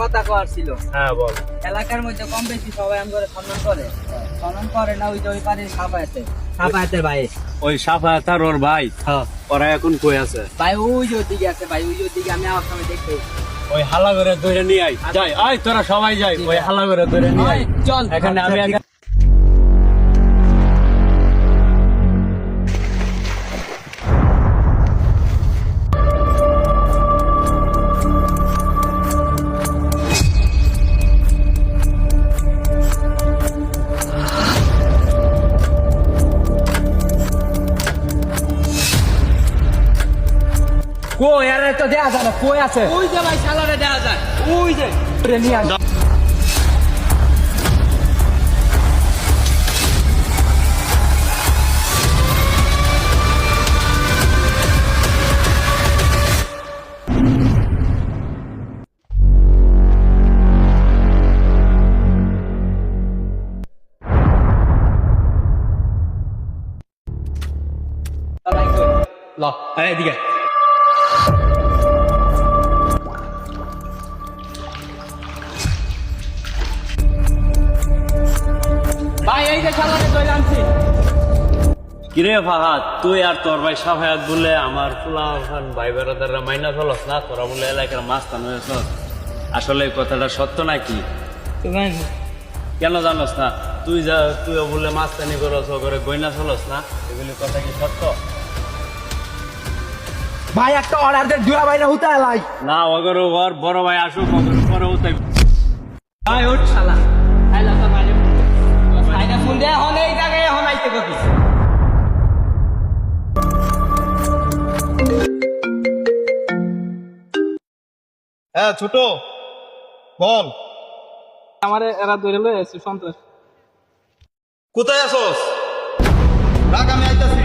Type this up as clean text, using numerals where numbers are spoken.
কথা কওয়ার ছিল। হ্যাঁ বল। এলাকার মধ্যে কম বেশি সবাই আমাদের সম্মান করে। সম্মান করে না ওই যে ওই পারে সাফায়াতের ভাই। ওই সাফায়াত আর ওর ভাই হ্যাঁ ওরা এখন কই আছে? ভাই ওই যে ওদিকে আছে ভাই, ওই যে ওদিকে আমি আমার সময় দেখতে। ওই হালা করে ধরে নিয়ে আই। যাই আয় তোরা সবাই যাই ওই হালা করে ধরে নিয়ে আই। চল এখানে আমি কই আরে তো দেয়া যায় না, কই আছে? ওই যে ভাই শালারে দেয়া যায়, ওই যে ধরে নিয়ে আস। ল এদিকে। ভাই এই যে শালারে ধরে আনছি। কিরে ফাহাদ, তুই আর তোর ভাই সাফায়াত বলে আমার ফুলা ভাই বেড়াদাররা মাইনা চলস না, তোরা বলে এলাকার মাস্তান হয়েছ। আসলে এই কথাটা সত্য নাকি? কেন জানোস না? তুইও বলে মাস্তানি করস, করে গয়না চলস না, এগুলি কথা কি সত্য? ভাই একটা অর্ডার দে, দুয়া ভাই না হুতা লাই না ওগর ওর বড় ভাই আসুক, ওগর পরে উঠাই। ভাই উঠ শালা। আইলা তো ভাই আইনা ফোন দে, হন এই জায়গায় হন আইতে কবি। হ্যাঁ ছোট বল, আমারে এরা ধরে লয়ে আছে সন্ত্রাস। কোথায় আছোস? রাখ আমি আইতাছি।